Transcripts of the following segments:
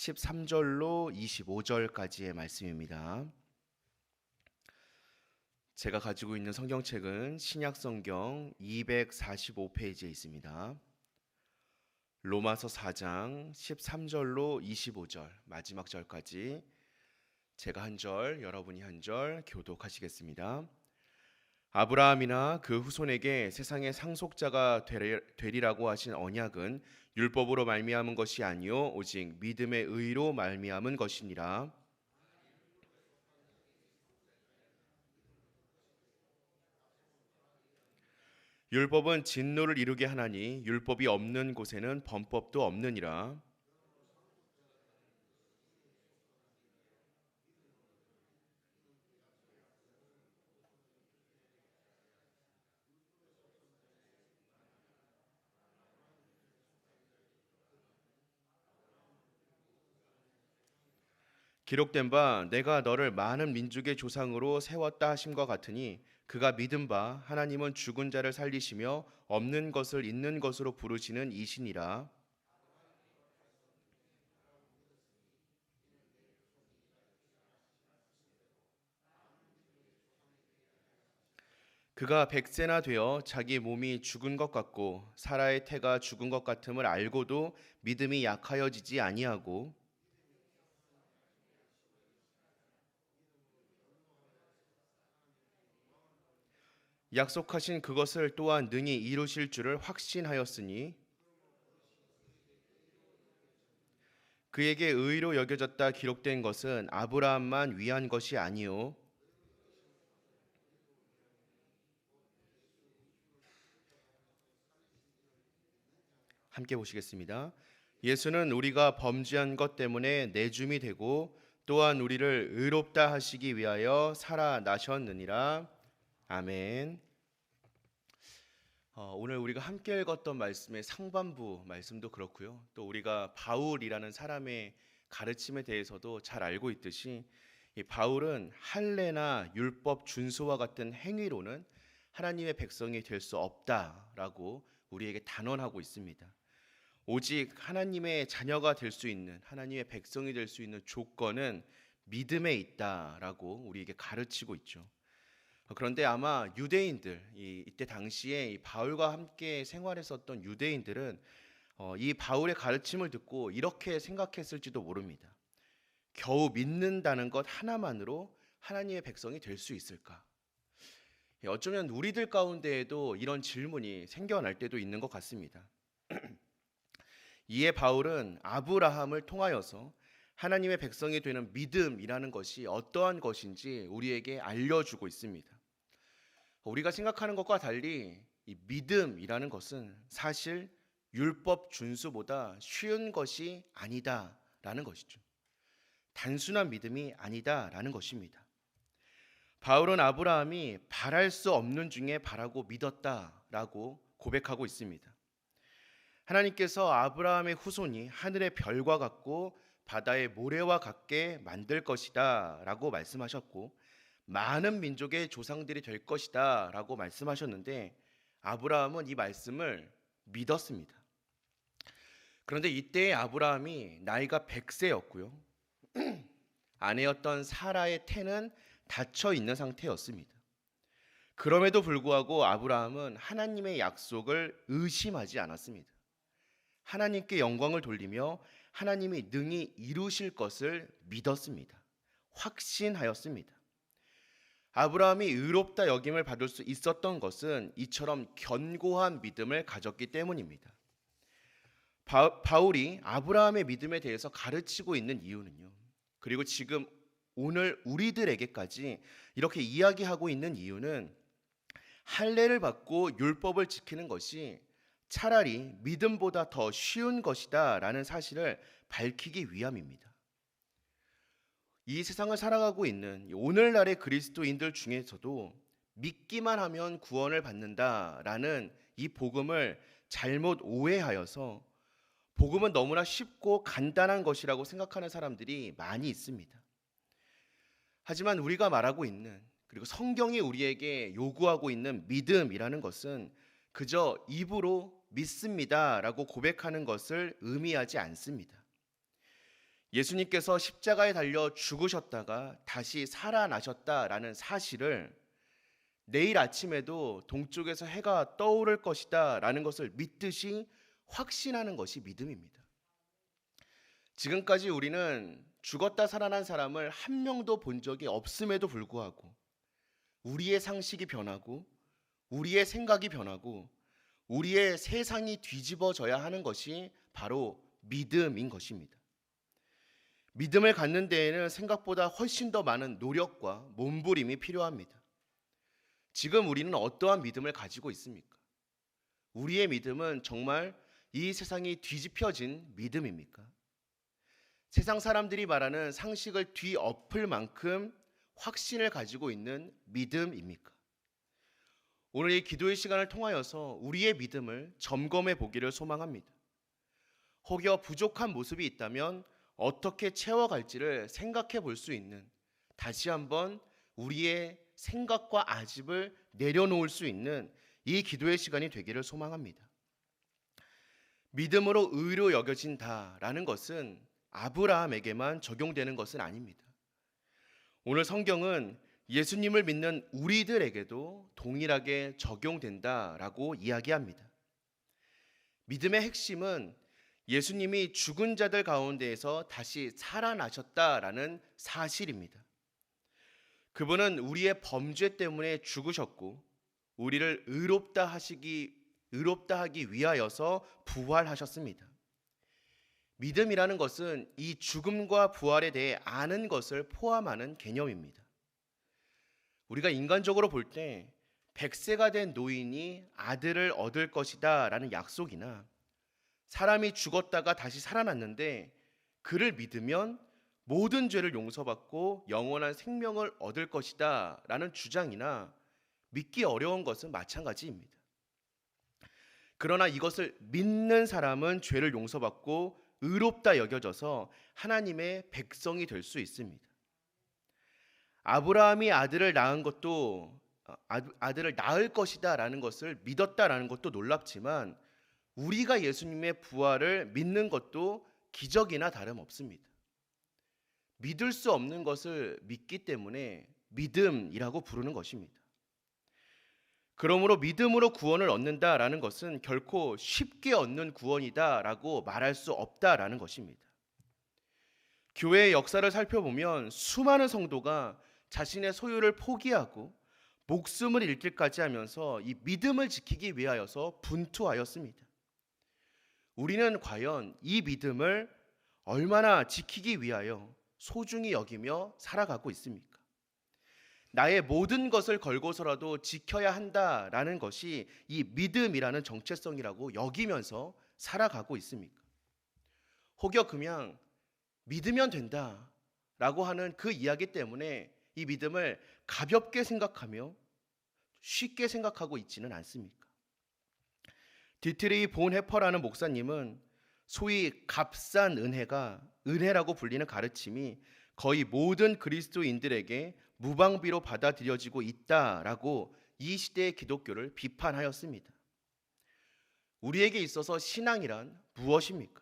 13절로 25절까지의 말씀입니다. 제가 가지고 있는 성경책은 신약성경 245페이지에 있습니다. 로마서 4장 13절로 25절 마지막 절까지 제가 한 절, 여러분이 한 절 교독하시겠습니다. 아브라함이나 그 후손에게 세상의 상속자가 되리라고 하신 언약은 율법으로 말미암은 것이 아니요 오직 믿음의 의로 말미암은 것이니라. 율법은 진노를 이루게 하나니 율법이 없는 곳에는 범법도 없느니라. 기록된 바 내가 너를 많은 민족의 조상으로 세웠다 하심과 같으니 그가 믿은 바 하나님은 죽은 자를 살리시며 없는 것을 있는 것으로 부르시는 이시니라. 그가 100세나 되어 자기 몸이 죽은 것 같고 사라의 태가 죽은 것 같음을 알고도 믿음이 약하여지지 아니하고 약속하신 그것을 또한 능히 이루실 줄을 확신하였으니 그에게 의로 여겨졌다 기록된 것은 아브라함만 위한 것이 아니요 함께 보시겠습니다. 예수는 우리가 범죄한 것 때문에 내줌이 되고 또한 우리를 의롭다 하시기 위하여 살아나셨느니라. 아멘. 오늘 우리가 함께 읽었던 말씀의 상반부 말씀도 그렇고요. 또 우리가 바울이라는 사람의 가르침에 대해서도 잘 알고 있듯이 이 바울은 할례나 율법 준수와 같은 행위로는 하나님의 백성이 될 수 없다라고 우리에게 단언하고 있습니다. 오직 하나님의 자녀가 될 수 있는, 하나님의 백성이 될 수 있는 조건은 믿음에 있다라고 우리에게 가르치고 있죠. 그런데 아마 유대인들, 이때 당시에 이 바울과 함께 생활했었던 유대인들은 이 바울의 가르침을 듣고 이렇게 생각했을지도 모릅니다. 겨우 믿는다는 것 하나만으로 하나님의 백성이 될 수 있을까? 어쩌면 우리들 가운데에도 이런 질문이 생겨날 때도 있는 것 같습니다. 이에 바울은 아브라함을 통하여서 하나님의 백성이 되는 믿음이라는 것이 어떠한 것인지 우리에게 알려주고 있습니다. 우리가 생각하는 것과 달리 이 믿음이라는 것은 사실 율법 준수보다 쉬운 것이 아니다라는 것이죠. 단순한 믿음이 아니다라는 것입니다. 바울은 아브라함이 바랄 수 없는 중에 바라고 믿었다라고 고백하고 있습니다. 하나님께서 아브라함의 후손이 하늘의 별과 같고 바다의 모래와 같게 만들 것이다 라고 말씀하셨고 많은 민족의 조상들이 될 것이다 라고 말씀하셨는데 아브라함은 이 말씀을 믿었습니다. 그런데 이때의 아브라함이 나이가 100세였고요. 아내였던 사라의 태는 닫혀 있는 상태였습니다. 그럼에도 불구하고 아브라함은 하나님의 약속을 의심하지 않았습니다. 하나님께 영광을 돌리며 하나님이 능히 이루실 것을 믿었습니다. 확신하였습니다. 아브라함이 의롭다 여김을 받을 수 있었던 것은 이처럼 견고한 믿음을 가졌기 때문입니다. 바울이 아브라함의 믿음에 대해서 가르치고 있는 이유는요. 그리고 지금 오늘 우리들에게까지 이렇게 이야기하고 있는 이유는 할례를 받고 율법을 지키는 것이 차라리 믿음보다 더 쉬운 것이다 라는 사실을 밝히기 위함입니다. 이 세상을 살아가고 있는 오늘날의 그리스도인들 중에서도 믿기만 하면 구원을 받는다라는 이 복음을 잘못 오해하여서 복음은 너무나 쉽고 간단한 것이라고 생각하는 사람들이 많이 있습니다. 하지만 우리가 말하고 있는 그리고 성경이 우리에게 요구하고 있는 믿음이라는 것은 그저 입으로 믿습니다라고 고백하는 것을 의미하지 않습니다. 예수님께서 십자가에 달려 죽으셨다가 다시 살아나셨다라는 사실을 내일 아침에도 동쪽에서 해가 떠오를 것이다라는 것을 믿듯이 확신하는 것이 믿음입니다. 지금까지 우리는 죽었다 살아난 사람을 한 명도 본 적이 없음에도 불구하고 우리의 상식이 변하고 우리의 생각이 변하고 우리의 세상이 뒤집어져야 하는 것이 바로 믿음인 것입니다. 믿음을 갖는 데에는 생각보다 훨씬 더 많은 노력과 몸부림이 필요합니다. 지금 우리는 어떠한 믿음을 가지고 있습니까? 우리의 믿음은 정말 이 세상이 뒤집혀진 믿음입니까? 세상 사람들이 말하는 상식을 뒤엎을 만큼 확신을 가지고 있는 믿음입니까? 오늘 이 기도의 시간을 통하여서 우리의 믿음을 점검해 보기를 소망합니다. 혹여 부족한 모습이 있다면 어떻게 채워갈지를 생각해 볼 수 있는, 다시 한번 우리의 생각과 아집을 내려놓을 수 있는 이 기도의 시간이 되기를 소망합니다. 믿음으로 의로 여겨진다라는 것은 아브라함에게만 적용되는 것은 아닙니다. 오늘 성경은 예수님을 믿는 우리들에게도 동일하게 적용된다라고 이야기합니다. 믿음의 핵심은 예수님이 죽은 자들 가운데에서 다시 살아나셨다라는 사실입니다. 그분은 우리의 범죄 때문에 죽으셨고 우리를 의롭다 하기 위하여서 부활하셨습니다. 믿음이라는 것은 이 죽음과 부활에 대해 아는 것을 포함하는 개념입니다. 우리가 인간적으로 볼 때 100세가 된 노인이 아들을 얻을 것이다 라는 약속이나 사람이 죽었다가 다시 살아났는데 그를 믿으면 모든 죄를 용서받고 영원한 생명을 얻을 것이다 라는 주장이나 믿기 어려운 것은 마찬가지입니다. 그러나 이것을 믿는 사람은 죄를 용서받고 의롭다 여겨져서 하나님의 백성이 될 수 있습니다. 아브라함이 아들을 낳을 것이다 라는 것을 믿었다라는 것도 놀랍지만 우리가 예수님의 부활을 믿는 것도 기적이나 다름없습니다. 믿을 수 없는 것을 믿기 때문에 믿음이라고 부르는 것입니다. 그러므로 믿음으로 구원을 얻는다라는 것은 결코 쉽게 얻는 구원이다라고 말할 수 없다라는 것입니다. 교회의 역사를 살펴보면 수많은 성도가 자신의 소유를 포기하고 목숨을 잃기까지 하면서 이 믿음을 지키기 위하여서 분투하였습니다. 우리는 과연 이 믿음을 얼마나 지키기 위하여 소중히 여기며 살아가고 있습니까? 나의 모든 것을 걸고서라도 지켜야 한다라는 것이 이 믿음이라는 정체성이라고 여기면서 살아가고 있습니까? 혹여 그냥 믿으면 된다라고 하는 그 이야기 때문에 이 믿음을 가볍게 생각하며 쉽게 생각하고 있지는 않습니까? 디트리 본헤퍼라는 목사님은 소위 값싼 은혜라고 불리는 가르침이 거의 모든 그리스도인들에게 무방비로 받아들여지고 있다라고 이 시대의 기독교를 비판하였습니다. 우리에게 있어서 신앙이란 무엇입니까?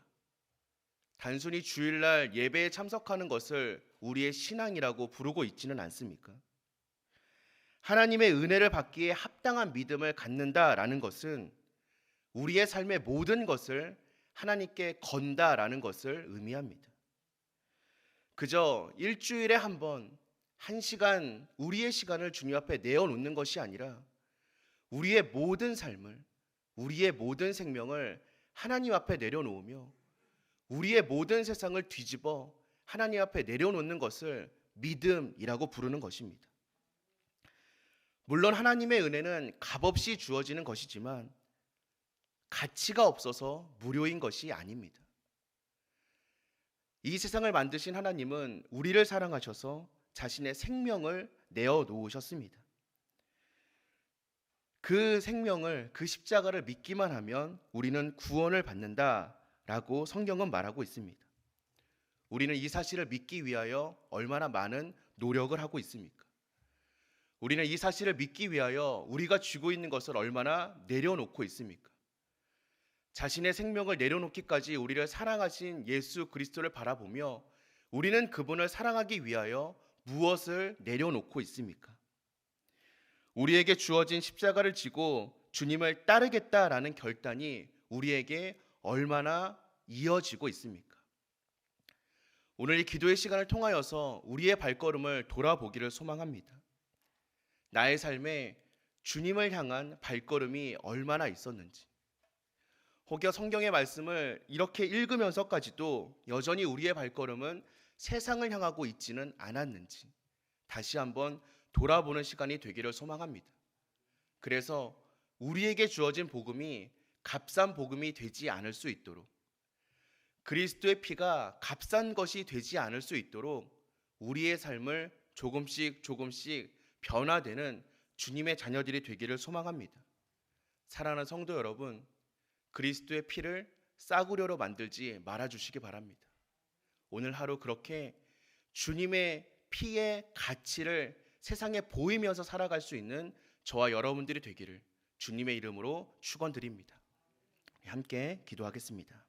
단순히 주일날 예배에 참석하는 것을 우리의 신앙이라고 부르고 있지는 않습니까? 하나님의 은혜를 받기에 합당한 믿음을 갖는다라는 것은 우리의 삶의 모든 것을 하나님께 건다라는 것을 의미합니다. 그저 일주일에 한 번, 1시간 우리의 시간을 주님 앞에 내어놓는 것이 아니라 우리의 모든 삶을, 우리의 모든 생명을 하나님 앞에 내려놓으며 우리의 모든 세상을 뒤집어 하나님 앞에 내려놓는 것을 믿음이라고 부르는 것입니다. 물론 하나님의 은혜는 값없이 주어지는 것이지만 가치가 없어서 무료인 것이 아닙니다. 이 세상을 만드신 하나님은 우리를 사랑하셔서 자신의 생명을 내어놓으셨습니다. 그 생명을, 그 십자가를 믿기만 하면 우리는 구원을 받는다라고 성경은 말하고 있습니다. 우리는 이 사실을 믿기 위하여 얼마나 많은 노력을 하고 있습니까? 우리는 이 사실을 믿기 위하여 우리가 쥐고 있는 것을 얼마나 내려놓고 있습니까? 자신의 생명을 내려놓기까지 우리를 사랑하신 예수 그리스도를 바라보며 우리는 그분을 사랑하기 위하여 무엇을 내려놓고 있습니까? 우리에게 주어진 십자가를 지고 주님을 따르겠다라는 결단이 우리에게 얼마나 이어지고 있습니까? 오늘 이 기도의 시간을 통하여서 우리의 발걸음을 돌아보기를 소망합니다. 나의 삶에 주님을 향한 발걸음이 얼마나 있었는지, 혹여 성경의 말씀을 이렇게 읽으면서까지도 여전히 우리의 발걸음은 세상을 향하고 있지는 않았는지 다시 한번 돌아보는 시간이 되기를 소망합니다. 그래서 우리에게 주어진 복음이 값싼 복음이 되지 않을 수 있도록, 그리스도의 피가 값싼 것이 되지 않을 수 있도록 우리의 삶을 조금씩 변화되는 주님의 자녀들이 되기를 소망합니다. 사랑하는 성도 여러분, 그리스도의 피를 싸구려로 만들지 말아주시기 바랍니다. 오늘 하루 그렇게 주님의 피의 가치를 세상에 보이면서 살아갈 수 있는 저와 여러분들이 되기를 주님의 이름으로 축원드립니다. 함께 기도하겠습니다.